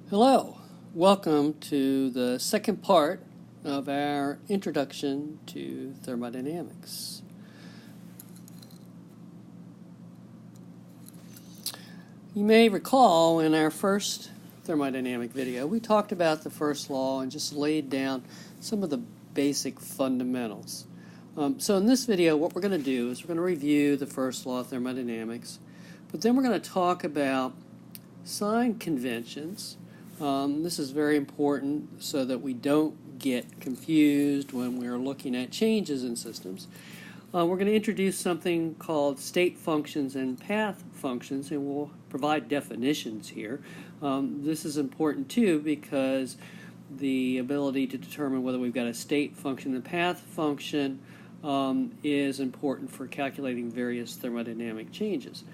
Hello, welcome to the second part of our introduction to thermodynamics. You may recall in our first thermodynamic video we talked about the first law and just laid down some of the basic fundamentals. So in this video what we're going to do is we're going to review the first law of thermodynamics, but then we're going to talk about sign conventions. This is very important so that we don't get confused when we're looking at changes in systems. We're going to introduce something called state functions and path functions, and we'll provide definitions here. This is important too because the ability to determine whether we've got a state function and path function is important for calculating various thermodynamic changes.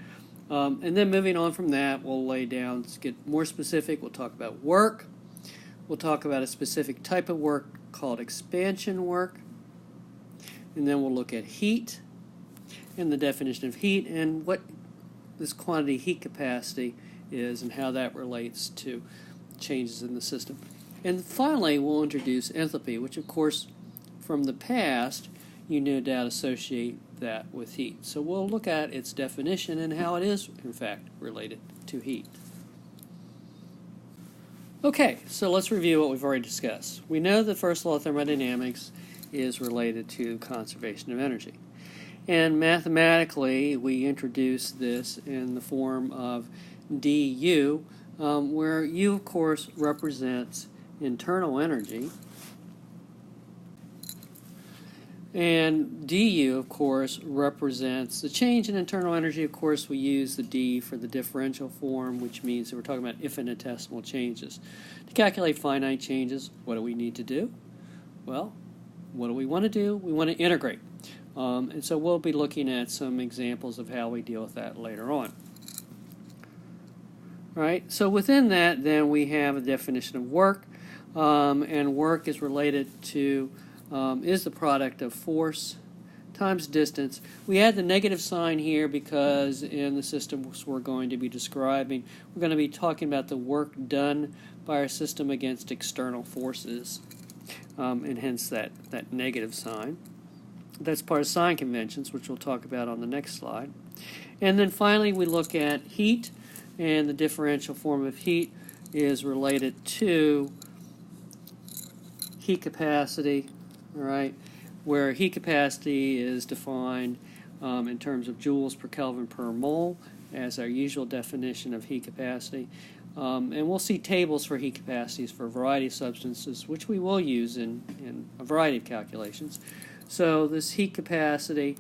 And then moving on from that, we'll lay down, to get more specific, we'll talk about work. We'll talk about a specific type of work called expansion work. And then we'll look at heat and the definition of heat and what this quantity heat capacity is and how that relates to changes in the system. And finally, we'll introduce enthalpy, which of course from the past you no doubt associate that with heat. So we'll look at its definition and how it is, in fact, related to heat. Okay, so let's review what we've already discussed. We know the first law of thermodynamics is related to conservation of energy. And mathematically, we introduce this in the form of du, where u, of course, represents internal energy. And du, of course, represents the change in internal energy. Of course, we use the d for the differential form, which means that we're talking about infinitesimal changes. To calculate finite changes, what do we need to do? Well, what do we want to do? We want to integrate. And so we'll be looking at some examples of how we deal with that later on. All right, so within that, then we have a definition of work. And work is related to is the product of force times distance. We add the negative sign here because in the systems we're going to be describing, we're going to be talking about the work done by our system against external forces, and hence that negative sign. That's part of sign conventions, which we'll talk about on the next slide. And then finally we look at heat, and the differential form of heat is related to heat capacity. All right, where heat capacity is defined in terms of joules per Kelvin per mole as our usual definition of heat capacity. And we'll see tables for heat capacities for a variety of substances, which we will use in a variety of calculations. So this heat capacity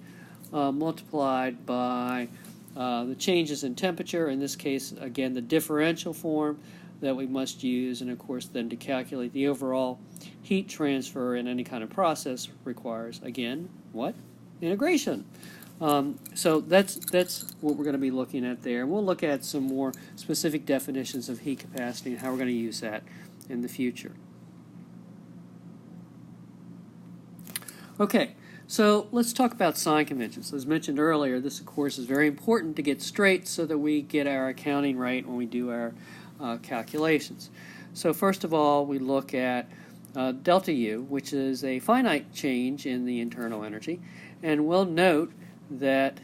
multiplied by the changes in temperature, in this case, again, the differential form that we must use, and of course then to calculate the overall heat transfer in any kind of process requires, again, what? Integration. So that's what we're going to be looking at there. And we'll look at some more specific definitions of heat capacity and how we're going to use that in the future. Okay, so let's talk about sign conventions. As mentioned earlier, this of course is very important to get straight so that we get our accounting right when we do our calculations. So first of all, we look at delta U, which is a finite change in the internal energy, and we'll note that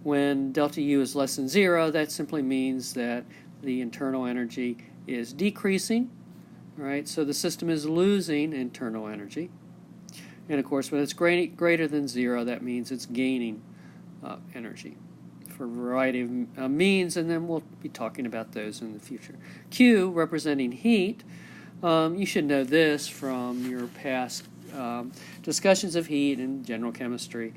when delta U is less than 0, that simply means that the internal energy is decreasing, right? So the system is losing internal energy. And of course, when it's greater than 0, that means it's gaining energy for a variety of means, and then we'll be talking about those in the future. Q, representing heat. You should know this from your past discussions of heat in general chemistry,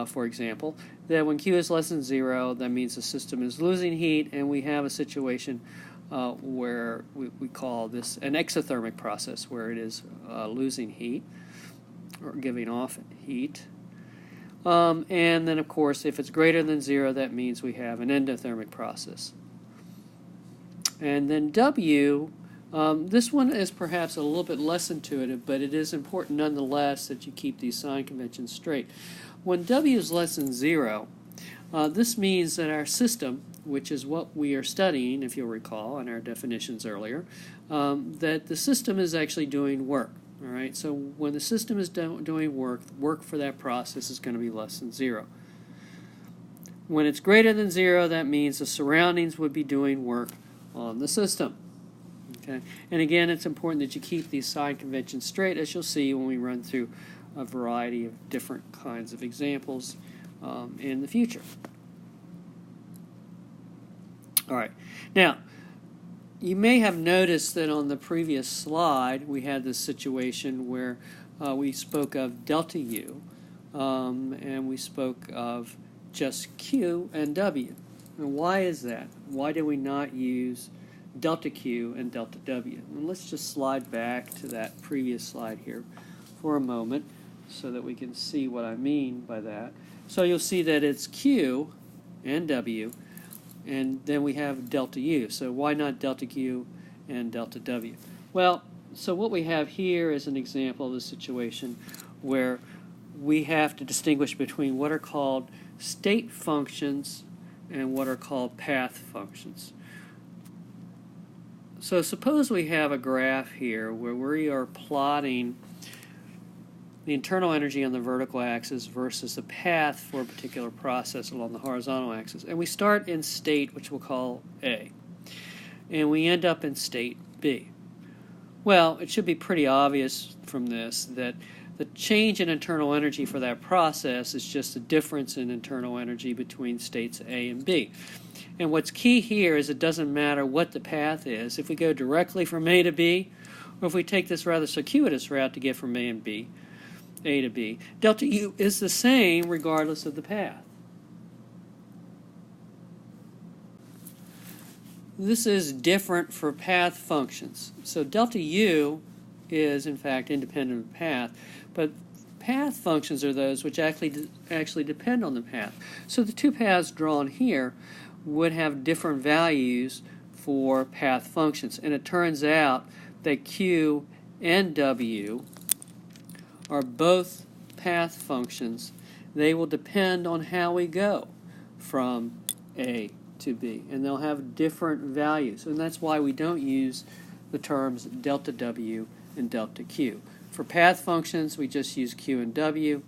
for example, that when Q is less than 0, that means the system is losing heat, and we have a situation where we call this an exothermic process, where it is losing heat or giving off heat. And then, of course, if it's greater than 0, that means we have an endothermic process. And then W, this one is perhaps a little bit less intuitive, but it is important nonetheless that you keep these sign conventions straight. When W is less than 0, This means that our system, which is what we are studying, if you'll recall, in our definitions earlier, that the system is actually doing work. All right, so when the system is doing work for that process is going to be less than 0. When it's greater than 0, that means the surroundings would be doing work on the system. Okay, and again, it's important that you keep these sign conventions straight, as you'll see when we run through a variety of different kinds of examples in the future. All right, now you may have noticed that on the previous slide we had this situation where we spoke of delta U and we spoke of just Q and W. And why is that? Why do we not use delta Q and delta W? And let's just slide back to that previous slide here for a moment so that we can see what I mean by that. So you'll see that it's Q and W, and then we have delta U. So why not delta Q and delta W? Well, so what we have here is an example of the situation where we have to distinguish between what are called state functions and what are called path functions. So suppose we have a graph here where we are plotting the internal energy on the vertical axis versus the path for a particular process along the horizontal axis. And we start in state, which we'll call A, and we end up in state B. Well, it should be pretty obvious from this that the change in internal energy for that process is just the difference in internal energy between states A and B. And what's key here is it doesn't matter what the path is. If we go directly from A to B, or if we take this rather circuitous route to get from A to B, delta U is the same regardless of the path. This is different for path functions. So delta U is in fact independent of the path, but path functions are those which actually depend on the path. So the two paths drawn here would have different values for path functions, and it turns out that Q and W are both path functions. They will depend on how we go from A to B, and they'll have different values, and that's why we don't use the terms delta W and delta Q. For path functions, we just use Q and W.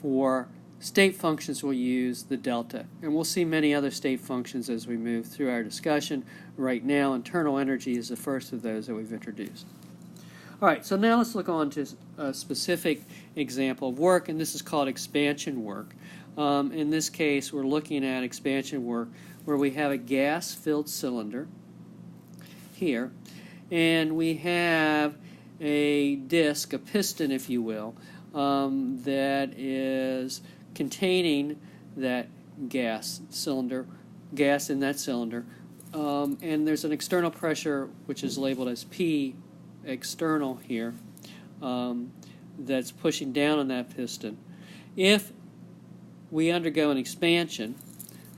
For state functions, we'll use the delta. And we'll see many other state functions as we move through our discussion. Right now, internal energy is the first of those that we've introduced. All right, so now let's look on to a specific example of work, and this is called expansion work. In this case, we're looking at expansion work where we have a gas-filled cylinder here, and we have a disc, a piston, if you will, that is containing that gas in that cylinder, and there's an external pressure which is labeled as P external here that's pushing down on that piston. If we undergo an expansion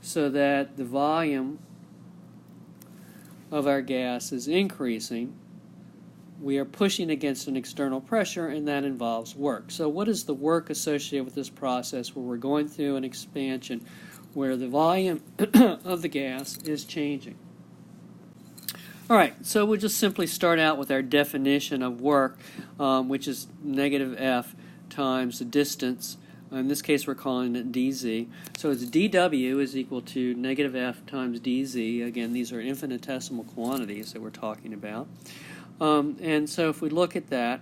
so that the volume of our gas is increasing, we are pushing against an external pressure, and that involves work. So what is the work associated with this process where we're going through an expansion where the volume of the gas is changing? All right, so we'll just simply start out with our definition of work, which is negative F times the distance. In this case, we're calling it dz. So it's dw is equal to negative F times dz. Again, these are infinitesimal quantities that we're talking about. And so if we look at that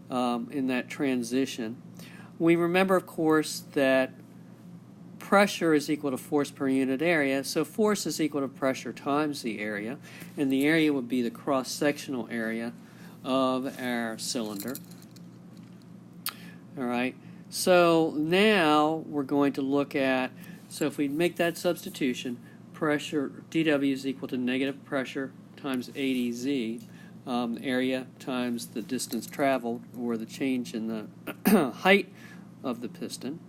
in that transition, we remember, of course, that pressure is equal to force per unit area. So force is equal to pressure times the area, and the area would be the cross-sectional area of our cylinder. All right. So now we're going to look at, so if we make that substitution, pressure dW is equal to negative pressure times AdZ, area times the distance traveled, or the change in the height of the piston.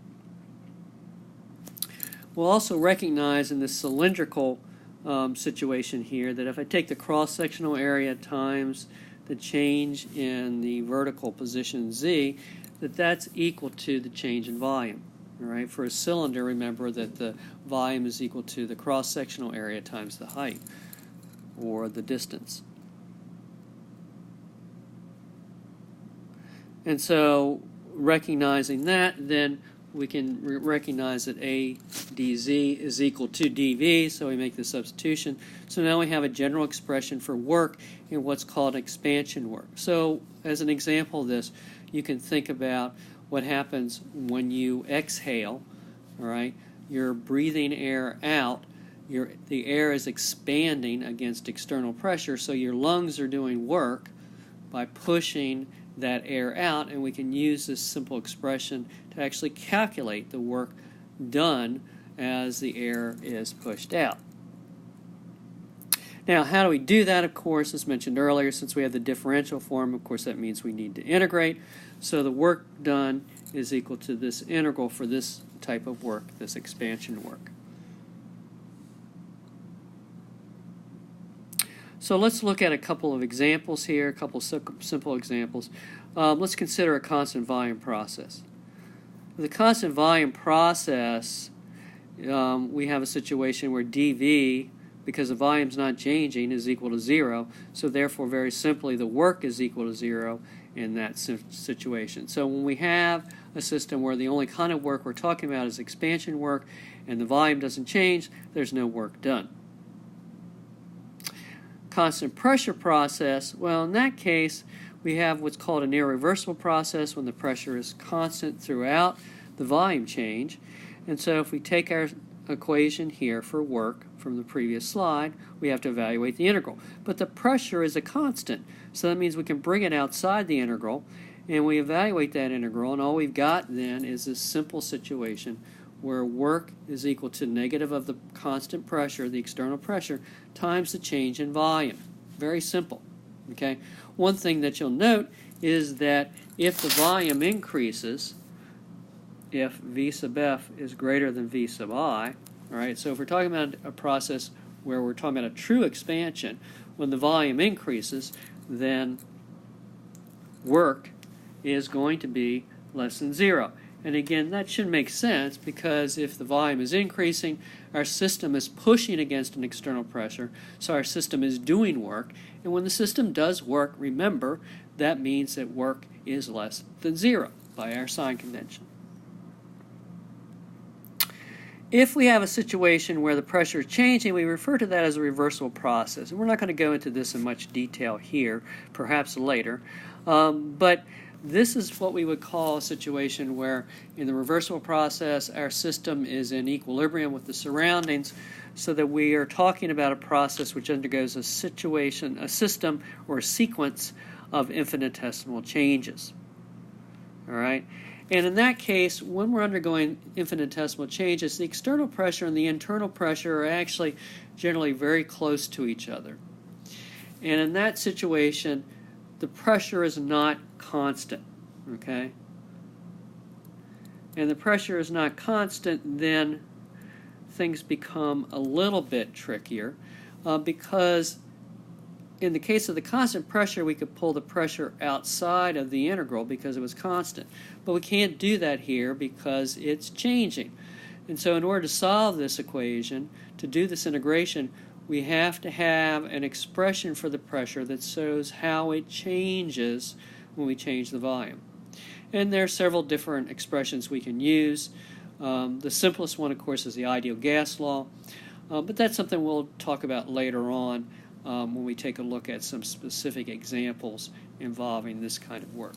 We'll also recognize in this cylindrical situation here that if I take the cross-sectional area times the change in the vertical position Z, that's equal to the change in volume. All right, for a cylinder, remember that the volume is equal to the cross-sectional area times the height, or the distance. And so, recognizing that, then we can recognize that A dz is equal to dV, so we make the substitution. So now we have a general expression for work in what's called expansion work. So, as an example of this, you can think about what happens when you exhale. All right, you're breathing air out. The air is expanding against external pressure, so your lungs are doing work by pushing that air out, and we can use this simple expression to actually calculate the work done as the air is pushed out. Now, how do we do that? Of course, as mentioned earlier, since we have the differential form, of course that means we need to integrate. So the work done is equal to this integral for this type of work, this expansion work. So let's look at a couple of examples here, a couple simple examples. Let's consider a constant volume process. With a constant volume process, we have a situation where dV, because the volume's not changing, is equal to 0. So therefore, very simply, the work is equal to 0 in that situation. So when we have a system where the only kind of work we're talking about is expansion work and the volume doesn't change, there's no work done. Constant pressure process, well, in that case, we have what's called an irreversible process when the pressure is constant throughout the volume change. And so if we take our equation here for work from the previous slide, we have to evaluate the integral. But the pressure is a constant, so that means we can bring it outside the integral, and we evaluate that integral, and all we've got then is this simple situation where work is equal to negative of the constant pressure, the external pressure, times the change in volume. Very simple. Okay. One thing that you'll note is that if the volume increases, if V sub F is greater than V sub I, all right, so if we're talking about a process where we're talking about a true expansion, when the volume increases, then work is going to be less than 0. And again, that should make sense because if the volume is increasing, our system is pushing against an external pressure, so our system is doing work. And when the system does work, remember, that means that work is less than 0 by our sign convention. If we have a situation where the pressure is changing, we refer to that as a reversible process. And we're not going to go into this in much detail here, perhaps later. But this is what we would call a situation where in the reversible process our system is in equilibrium with the surroundings, so that we are talking about a process which undergoes a system or a sequence of infinitesimal changes. All right? And in that case, when we're undergoing infinitesimal changes, the external pressure and the internal pressure are actually generally very close to each other. And in that situation, the pressure is not constant, okay? And the pressure is not constant, then things become a little bit trickier because in the case of the constant pressure, we could pull the pressure outside of the integral because it was constant. But we can't do that here because it's changing. And so in order to solve this equation, to do this integration, we have to have an expression for the pressure that shows how it changes when we change the volume. And there are several different expressions we can use. The simplest one, of course, is the ideal gas law. But that's something we'll talk about later on when we take a look at some specific examples involving this kind of work.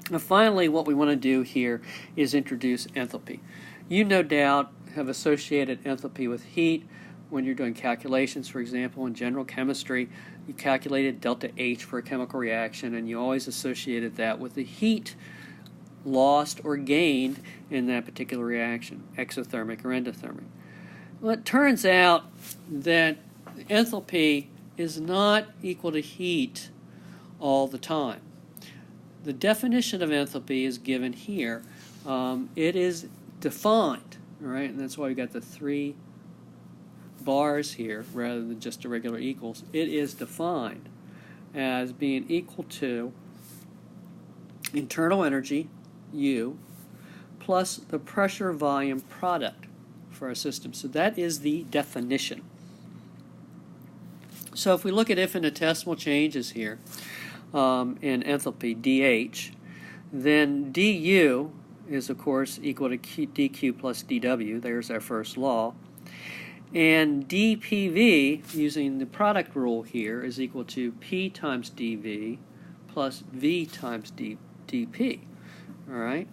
Now, finally, what we want to do here is introduce enthalpy. You no doubt have associated enthalpy with heat when you're doing calculations. For example, in general chemistry, you calculated delta H for a chemical reaction, and you always associated that with the heat lost or gained in that particular reaction, exothermic or endothermic. Well, it turns out that enthalpy is not equal to heat all the time. The definition of enthalpy is given here. It is defined, all right, and that's why we got the 3 bars here rather than just a regular equals. It is defined as being equal to internal energy U plus the pressure volume product for our system. So that is the definition. So if we look at infinitesimal changes here in enthalpy dH, then du is of course equal to dq plus dw. There's our first law. And dPV, using the product rule here, is equal to P times dV plus V times dP. All right?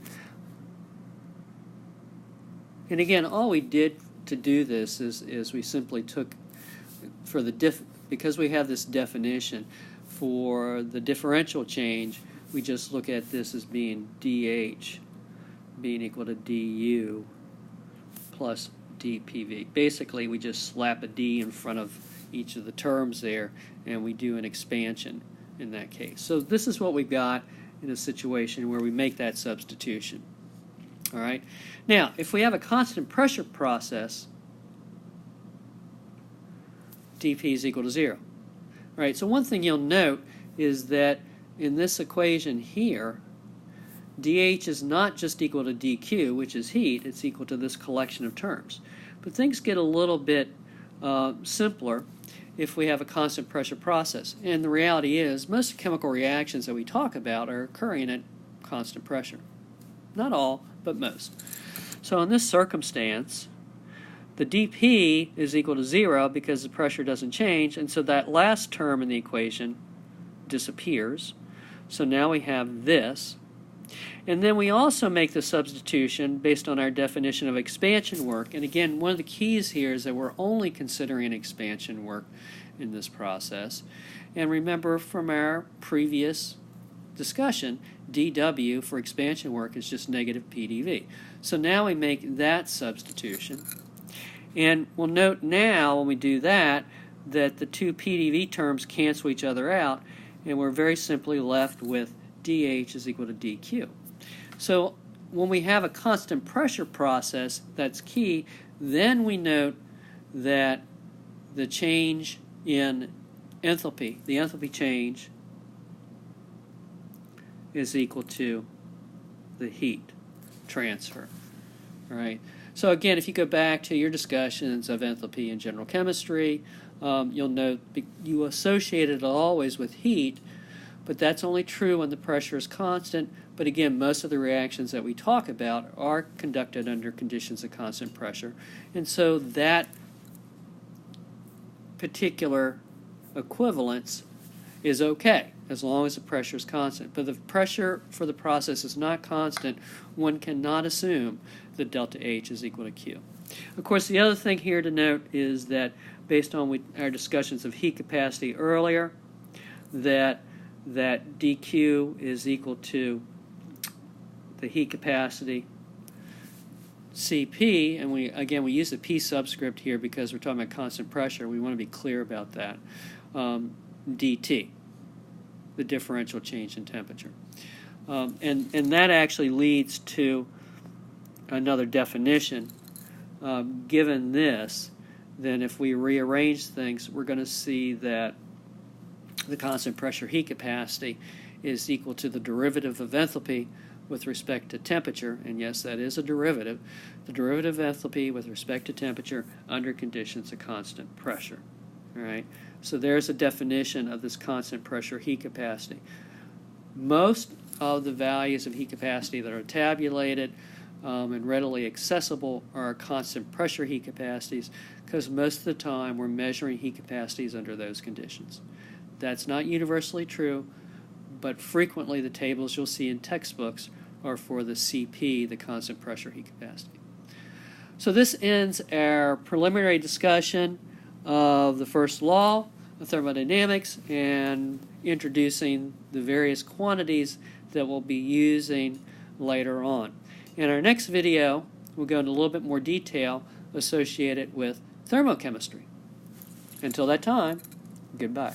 And again, all we did to do this is we simply took, for the because we have this definition, for the differential change, we just look at this as being dH being equal to du plus dPV. Basically, we just slap a d in front of each of the terms there, and we do an expansion in that case. So this is what we've got in a situation where we make that substitution. All right. Now, if we have a constant pressure process, dP is equal to 0. All right. So one thing you'll note is that in this equation here, dH is not just equal to dQ, which is heat. It's equal to this collection of terms. But things get a little bit simpler if we have a constant pressure process. And the reality is, most chemical reactions that we talk about are occurring at constant pressure. Not all, but most. So in this circumstance, the dP is equal to 0 because the pressure doesn't change, and so that last term in the equation disappears. So now we have this. And then we also make the substitution based on our definition of expansion work. And again, one of the keys here is that we're only considering expansion work in this process. And remember from our previous discussion, dW for expansion work is just negative PdV. So now we make that substitution. And we'll note now when we do that that the two PdV terms cancel each other out, and we're very simply left with dH is equal to dQ. So when we have a constant pressure process, that's key, then we note that the change in enthalpy, the enthalpy change, is equal to the heat transfer. All right. So again, if you go back to your discussions of enthalpy in general chemistry, you'll note you associate it always with heat, but that's only true when the pressure is constant. But again, most of the reactions that we talk about are conducted under conditions of constant pressure. And so that particular equivalence is okay as long as the pressure is constant. But if the pressure for the process is not constant, one cannot assume that delta H is equal to Q. Of course, the other thing here to note is that based on our discussions of heat capacity earlier, that dQ is equal to the heat capacity Cp, and we use the P subscript here because we're talking about constant pressure. We want to be clear about that. dT, the differential change in temperature. And that actually leads to another definition. Given this, then if we rearrange things, we're going to see that the constant pressure heat capacity is equal to the derivative of enthalpy with respect to temperature, and yes, that is a derivative, the derivative of enthalpy with respect to temperature under conditions of constant pressure. All right, so there's a definition of this constant pressure heat capacity. Most of the values of heat capacity that are tabulated and readily accessible are constant pressure heat capacities, because most of the time we're measuring heat capacities under those conditions. That's not universally true, but frequently the tables you'll see in textbooks are for the CP, the constant pressure heat capacity. So this ends our preliminary discussion of the first law of thermodynamics and introducing the various quantities that we'll be using later on. In our next video, we'll go into a little bit more detail associated with thermochemistry. Until that time, goodbye.